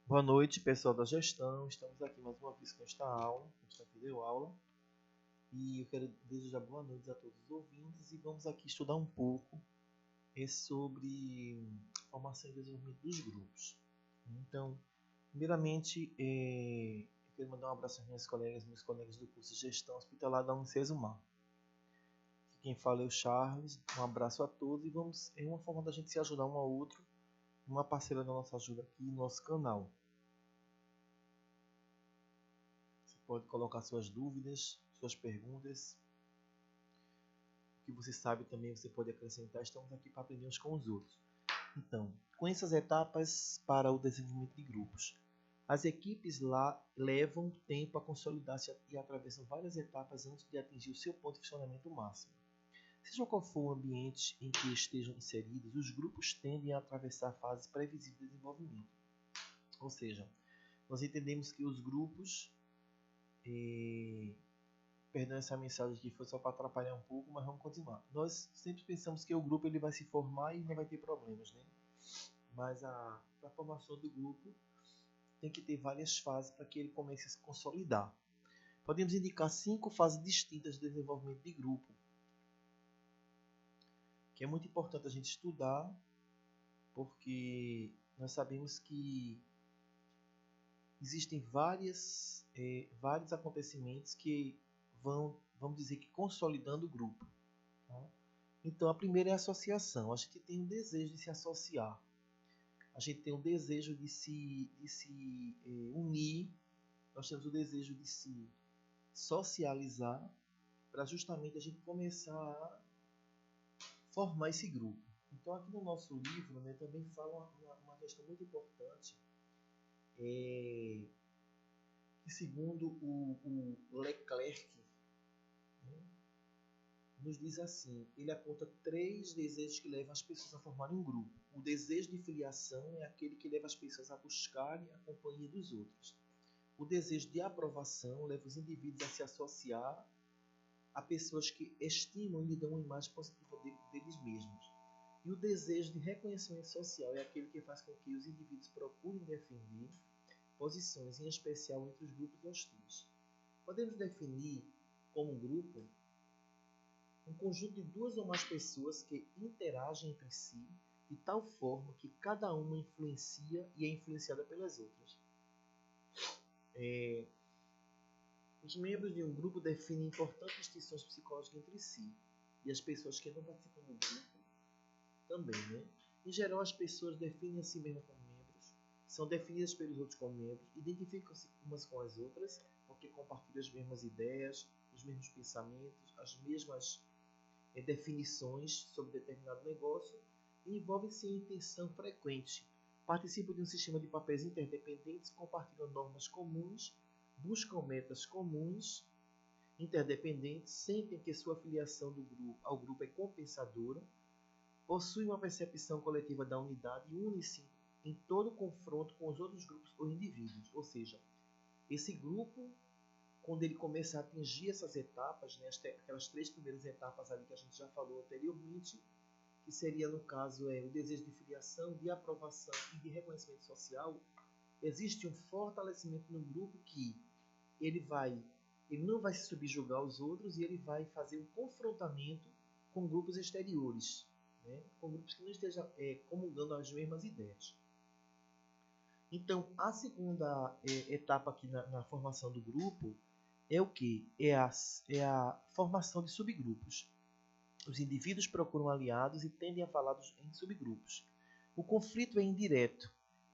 Boa noite, pessoal da gestão. Estamos aqui mais uma vez com esta aula, esta videoaula. E eu quero desejar boa noite a todos os ouvintes e vamos aqui estudar um pouco sobre formação e desenvolvimento dos grupos. Então, primeiramente, eu quero mandar um abraço às meus colegas do curso de Gestão Hospitalar da Unicesumar. Quem fala é o Charles. Um abraço a todos e vamos, é uma forma da gente se ajudar um ao outro, uma parceira da nossa ajuda aqui no nosso canal. Pode colocar suas dúvidas, suas perguntas. O que você sabe também você pode acrescentar. Estamos aqui para aprender uns com os outros. Então, conheça as etapas para o desenvolvimento de grupos. As equipes lá levam tempo a consolidar-se e atravessam várias etapas antes de atingir o seu ponto de funcionamento máximo. Seja qual for o ambiente em que estejam inseridos, os grupos tendem a atravessar fases previsíveis de desenvolvimento. Ou seja, nós entendemos que os grupos perdão essa mensagem aqui, foi só para atrapalhar um pouco, mas vamos continuar. Nós sempre pensamos que o grupo ele vai se formar e não vai ter problemas, né? Mas a formação do grupo tem que ter várias fases para que ele comece a se consolidar. Podemos indicar 5 fases distintas de desenvolvimento de grupo, que é muito importante a gente estudar, porque nós sabemos que existem vários acontecimentos que vão, vamos dizer que consolidando o grupo. Tá? Então, a primeira é a associação. A gente tem um desejo de se associar. A gente tem um desejo de se unir. Nós temos o desejo de se socializar para justamente a gente começar a formar esse grupo. Então, aqui no nosso livro, né, também fala uma questão muito importante, que segundo o Leclerc, né, nos diz assim, ele aponta 3 desejos que levam as pessoas a formarem um grupo. O desejo de filiação é aquele que leva as pessoas a buscarem a companhia dos outros. O desejo de aprovação leva os indivíduos a se associar a pessoas que estimam e lhe dão uma imagem positiva deles mesmos. E o desejo de reconhecimento social é aquele que faz com que os indivíduos procurem defender posições, em especial entre os grupos hostis. Podemos definir como um grupo um conjunto de 2 ou mais pessoas que interagem entre si de tal forma que cada uma influencia e é influenciada pelas outras. Os membros de um grupo definem importantes distinções psicológicas entre si e as pessoas que não participam do grupo também, né? Em geral, as pessoas definem a si mesmas como membros, são definidas pelos outros como membros, identificam-se umas com as outras porque compartilham as mesmas ideias, os mesmos pensamentos, as mesmas definições sobre determinado negócio e envolvem-se em intenção frequente. Participam de um sistema de papéis interdependentes, compartilham normas comuns, buscam metas comuns, interdependentes, sentem que sua filiação ao grupo é compensadora, possuem uma percepção coletiva da unidade e unem-se em todo confronto com os outros grupos ou indivíduos. Ou seja, esse grupo, quando ele começa a atingir essas etapas, né, aquelas 3 primeiras etapas ali que a gente já falou anteriormente, que seria, no caso, o desejo de filiação, de aprovação e de reconhecimento social, existe um fortalecimento no grupo que ele não vai se subjugar aos outros e ele vai fazer um confrontamento com grupos exteriores, né, com grupos que não estejam comungando as mesmas ideias. Então, a segunda etapa aqui na formação do grupo é o que? É a formação de subgrupos. Os indivíduos procuram aliados e tendem a falar em subgrupos. O conflito é indireto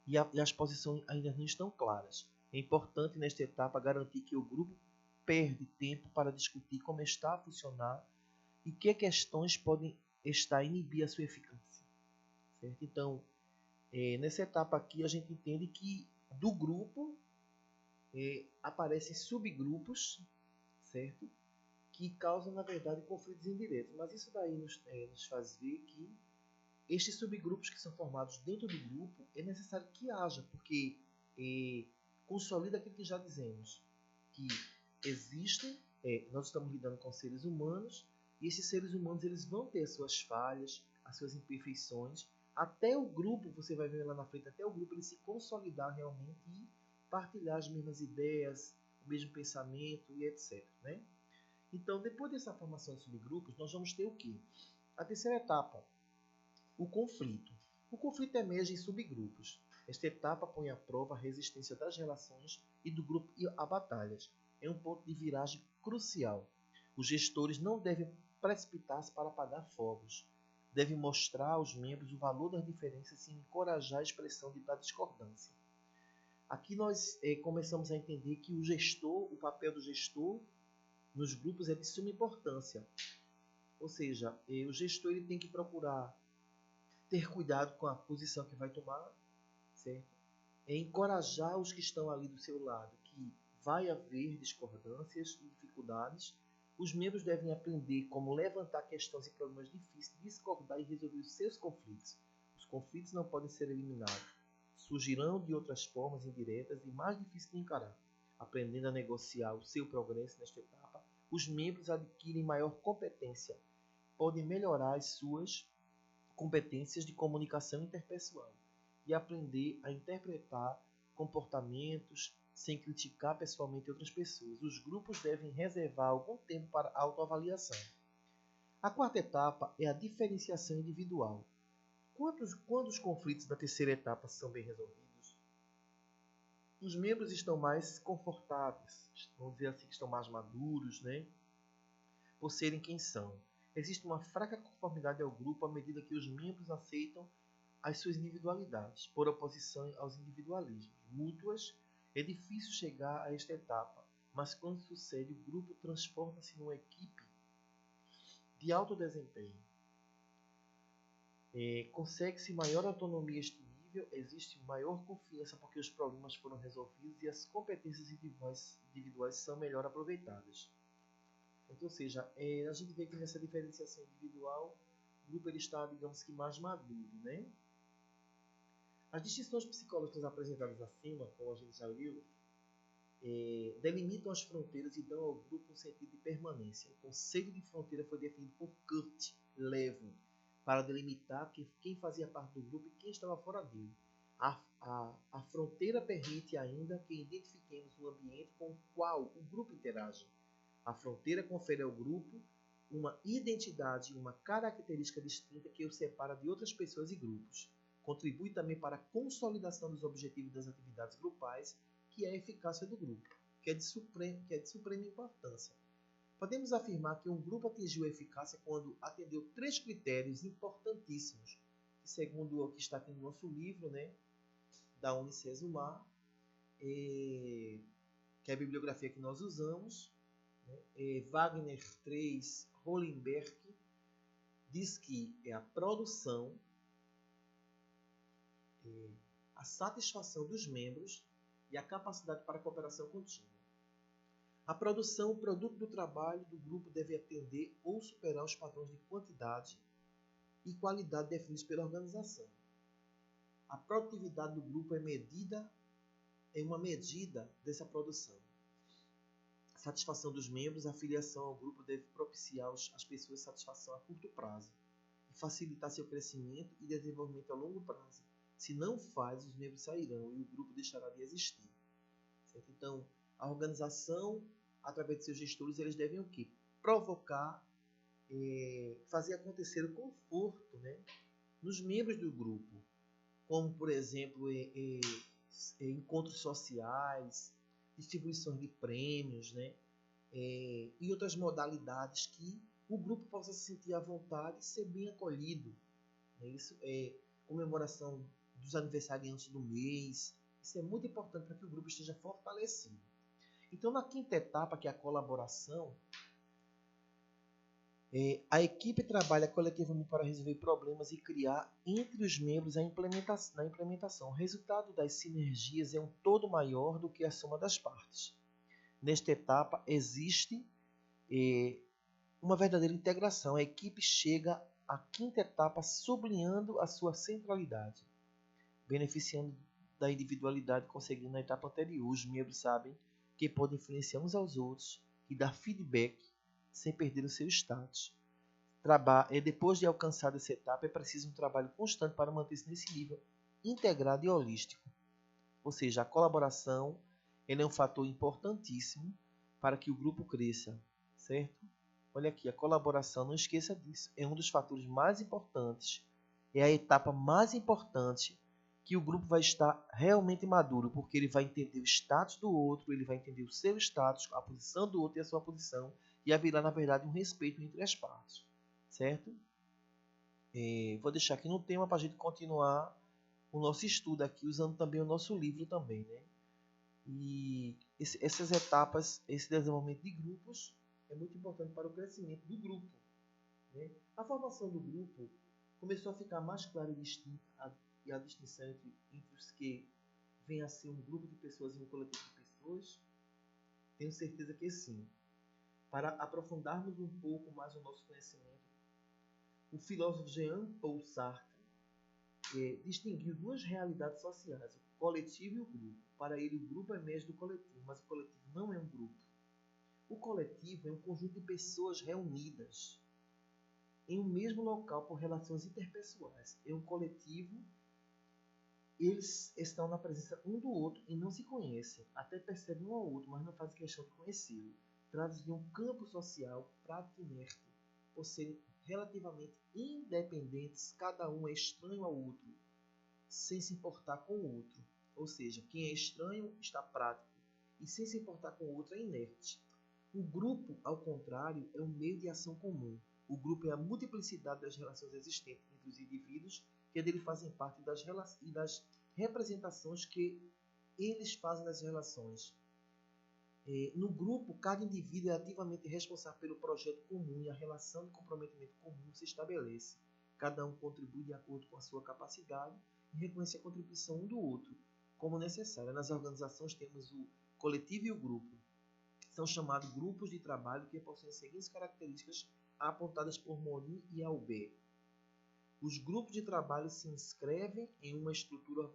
e as posições ainda não estão claras. É importante nesta etapa garantir que o grupo perde tempo para discutir como está a funcionar e que questões podem estar a inibir a sua eficácia. Certo? Então, nessa etapa aqui a gente entende que do grupo aparecem subgrupos, certo? Que causam, na verdade, conflitos indiretos. Mas isso daí nos faz ver que estes subgrupos que são formados dentro do grupo é necessário que haja, porque consolida aquilo que já dizemos, que existem, nós estamos lidando com seres humanos, e esses seres humanos eles vão ter as suas falhas, as suas imperfeições, até o grupo, você vai ver lá na frente, até o grupo ele se consolidar realmente e partilhar as mesmas ideias, o mesmo pensamento e etc. Né? Então, depois dessa formação de subgrupos, nós vamos ter o quê? A terceira etapa, o conflito. O conflito emerge em subgrupos. Esta etapa põe à prova a resistência das relações e do grupo a batalhas. É um ponto de viragem crucial. Os gestores não devem precipitar-se para apagar fogos. Devem mostrar aos membros o valor das diferenças e encorajar a expressão da discordância. Aqui nós começamos a entender que o papel do gestor nos grupos é de suma importância. Ou seja, o gestor ele tem que procurar ter cuidado com a posição que vai tomar, certo? Encorajar os que estão ali do seu lado, que vai haver discordâncias e dificuldades. Os membros devem aprender como levantar questões e problemas difíceis, discordar e resolver os seus conflitos. Os conflitos não podem ser eliminados. Surgirão de outras formas indiretas e mais difíceis de encarar. Aprendendo a negociar o seu progresso nesta etapa, os membros adquirem maior competência, podem melhorar as suas competências de comunicação interpessoal e aprender a interpretar comportamentos sem criticar pessoalmente outras pessoas. Os grupos devem reservar algum tempo para autoavaliação. A quarta etapa é a diferenciação individual. Quando os conflitos da terceira etapa são bem resolvidos, os membros estão mais confortáveis, vamos dizer assim, que estão mais maduros, né? Por serem quem são. Existe uma fraca conformidade ao grupo à medida que os membros aceitam as suas individualidades, por oposição aos individualismos mútuas. É difícil chegar a esta etapa, mas quando sucede, o grupo transforma-se numa equipe de alto desempenho. Consegue-se maior autonomia a este nível, existe maior confiança porque os problemas foram resolvidos e as competências individuais são melhor aproveitadas. Então, ou seja, a gente vê que nessa diferenciação individual, o grupo ele está, digamos que, mais maduro, né? As distinções psicológicas apresentadas acima, como a gente já viu, delimitam as fronteiras e dão ao grupo um sentido de permanência. O conceito de fronteira foi definido por Kurt Lewin para delimitar quem fazia parte do grupo e quem estava fora dele. A fronteira permite ainda que identifiquemos o ambiente com o qual o grupo interage. A fronteira confere ao grupo uma identidade e uma característica distinta que o separa de outras pessoas e grupos. Contribui também para a consolidação dos objetivos das atividades grupais, que é a eficácia do grupo, que é de suprema importância. Podemos afirmar que um grupo atingiu a eficácia quando atendeu 3 critérios importantíssimos, que segundo o que está aqui no nosso livro, né, da Unicesumar, que é a bibliografia que nós usamos, Wagner 3, Hollenberg, diz que é a produção, a satisfação dos membros e a capacidade para a cooperação contínua. A produção, o produto do trabalho do grupo deve atender ou superar os padrões de quantidade e qualidade definidos pela organização. A produtividade do grupo é uma medida dessa produção. A satisfação dos membros, a filiação ao grupo deve propiciar às pessoas satisfação a curto prazo e facilitar seu crescimento e desenvolvimento a longo prazo. Se não faz, os membros sairão e o grupo deixará de existir. Certo? Então, a organização, através de seus gestores, eles devem o quê? Provocar, fazer acontecer o conforto, né, nos membros do grupo, como, por exemplo, encontros sociais, distribuições de prêmios, né, e outras modalidades que o grupo possa se sentir à vontade e ser bem acolhido. Né? Isso é comemoração dos aniversariantes do mês. Isso é muito importante para que o grupo esteja fortalecido. Então, na quinta etapa, que é a colaboração, a equipe trabalha coletivamente para resolver problemas e criar entre os membros na implementação. O resultado das sinergias é um todo maior do que a soma das partes. Nesta etapa, existe uma verdadeira integração. A equipe chega à quinta etapa sublinhando a sua centralidade, beneficiando da individualidade conseguida na etapa anterior. Os membros sabem que podem influenciar uns aos outros e dar feedback sem perder o seu status. depois de alcançar essa etapa, é preciso um trabalho constante para manter-se nesse nível integrado e holístico. Ou seja, a colaboração é um fator importantíssimo para que o grupo cresça, certo? Olha aqui, a colaboração, não esqueça disso, é um dos fatores mais importantes, é a etapa mais importante que o grupo vai estar realmente maduro, porque ele vai entender o status do outro, ele vai entender o seu status, a posição do outro e a sua posição, e haverá, na verdade, um respeito entre as partes, certo? Vou deixar aqui no tema para a gente continuar o nosso estudo aqui, usando também o nosso livro também, né? E essas etapas, esse desenvolvimento de grupos é muito importante para o crescimento do grupo, né? A formação do grupo começou a ficar mais clara e a distinção entre os que vêm a ser um grupo de pessoas e um coletivo de pessoas. Tenho certeza que sim. Para aprofundarmos um pouco mais o nosso conhecimento, o filósofo Jean-Paul Sartre distinguiu duas realidades sociais, o coletivo e o grupo. Para ele, o grupo emerge do coletivo, mas o coletivo não é um grupo. O coletivo é um conjunto de pessoas reunidas em um mesmo local por relações interpessoais. É um coletivo, eles estão na presença um do outro e não se conhecem, até percebem um ao outro, mas não fazem questão de conhecê-lo. Trata-se de um campo social prático inerte, por serem relativamente independentes, cada um é estranho ao outro, sem se importar com o outro. Ou seja, quem é estranho está prático e sem se importar com o outro é inerte. O grupo, ao contrário, é um meio de ação comum. O grupo é a multiplicidade das relações existentes entre os indivíduos que dele fazem parte e das representações que eles fazem das relações. No grupo, cada indivíduo é ativamente responsável pelo projeto comum e a relação de comprometimento comum se estabelece. Cada um contribui de acordo com a sua capacidade e reconhece a contribuição um do outro como necessária. Nas organizações temos o coletivo e o grupo. São chamados grupos de trabalho que possuem as seguintes características apontadas por Morin e Albert. Os grupos de trabalho se inscrevem em uma estrutura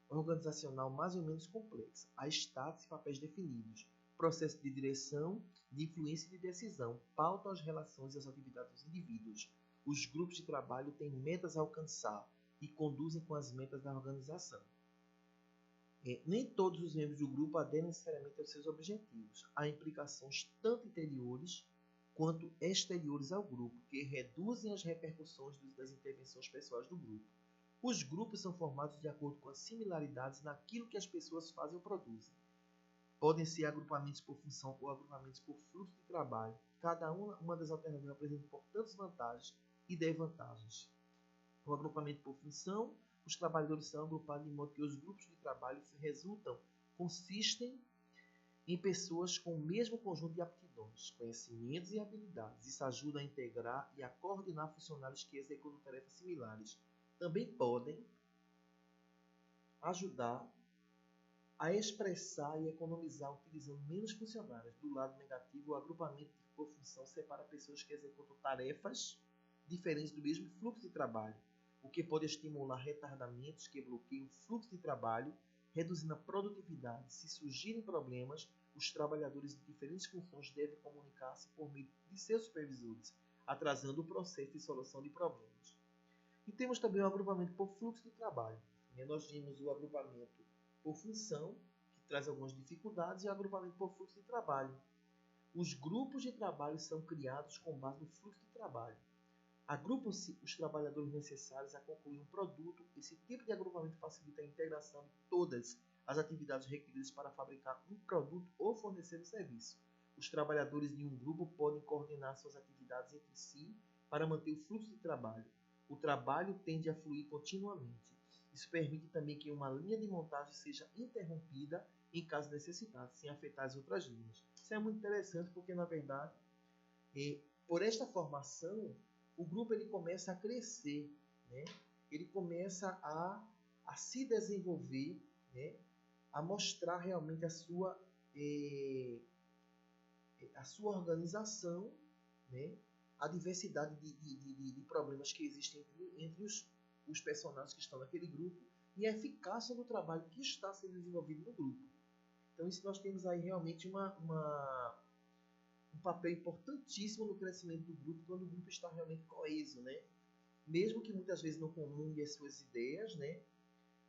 organizacional mais ou menos complexa. Há status e papéis definidos, processo de direção, de influência e de decisão, pautam as relações e as atividades dos indivíduos. Os grupos de trabalho têm metas a alcançar e conduzem com as metas da organização. Nem todos os membros do grupo aderem necessariamente aos seus objetivos. Há implicações tanto interiores quanto exteriores ao grupo, que reduzem as repercussões das intervenções pessoais do grupo. Os grupos são formados de acordo com as similaridades naquilo que as pessoas fazem ou produzem. Podem ser agrupamentos por função ou agrupamentos por fluxo de trabalho. Cada uma das alternativas apresenta importantes vantagens e desvantagens. O agrupamento por função, os trabalhadores são agrupados de modo que os grupos de trabalho consistem em pessoas com o mesmo conjunto de aptidões, conhecimentos e habilidades. Isso ajuda a integrar e a coordenar funcionários que executam tarefas similares. Também podem ajudar a expressar e economizar utilizando menos funcionários. Do lado negativo, o agrupamento por função separa pessoas que executam tarefas diferentes do mesmo fluxo de trabalho, o que pode estimular retardamentos que bloqueiam o fluxo de trabalho, reduzindo a produtividade. Se surgirem problemas, os trabalhadores de diferentes funções devem comunicar-se por meio de seus supervisores, atrasando o processo de solução de problemas. E temos também o agrupamento por fluxo de trabalho. Nós vimos o agrupamento por função, que traz algumas dificuldades, e o agrupamento por fluxo de trabalho. Os grupos de trabalho são criados com base no fluxo de trabalho. Agrupam-se os trabalhadores necessários a concluir um produto. Esse tipo de agrupamento facilita a integração de todas as atividades requeridas para fabricar um produto ou fornecer um serviço. Os trabalhadores de um grupo podem coordenar suas atividades entre si para manter o fluxo de trabalho. O trabalho tende a fluir continuamente. Isso permite também que uma linha de montagem seja interrompida em caso de necessidade, sem afetar as outras linhas. Isso é muito interessante porque, na verdade, por esta formação, o grupo ele começa a crescer, né? Ele começa a se desenvolver, né? A mostrar realmente a sua organização, né? A diversidade de problemas que existem entre os personagens que estão naquele grupo e a eficácia do trabalho que está sendo desenvolvido no grupo. Então, isso nós temos aí realmente um papel importantíssimo no crescimento do grupo quando o grupo está realmente coeso, né? Mesmo que muitas vezes não comungue as suas ideias, né?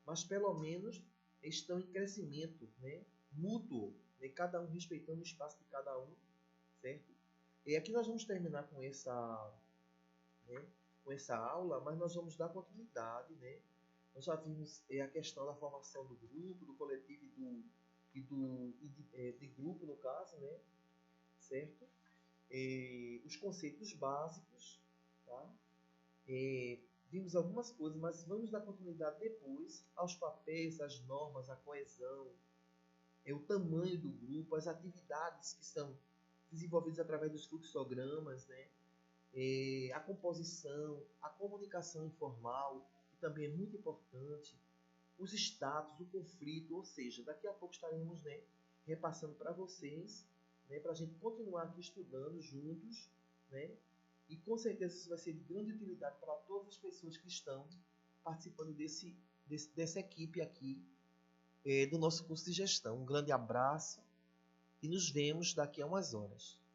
Mas pelo menos estão em crescimento, né? Mútuo, né? Cada um respeitando o espaço de cada um, certo? E aqui nós vamos terminar né, com essa aula, mas nós vamos dar continuidade, né? Nós já vimos a questão da formação do grupo, do coletivo de grupo, no caso, né? Certo? Os conceitos básicos, tá? Vimos algumas coisas, mas vamos dar continuidade depois aos papéis, às normas, à coesão, o tamanho do grupo, as atividades que são desenvolvidas através dos fluxogramas, né? A composição, a comunicação informal, que também é muito importante, os status, o conflito, ou seja, daqui a pouco estaremos, né, repassando para vocês, né, para a gente continuar aqui estudando juntos, né, e com certeza isso vai ser de grande utilidade para todas as pessoas que estão participando dessa equipe aqui do nosso curso de gestão. Um grande abraço e nos vemos daqui a umas horas.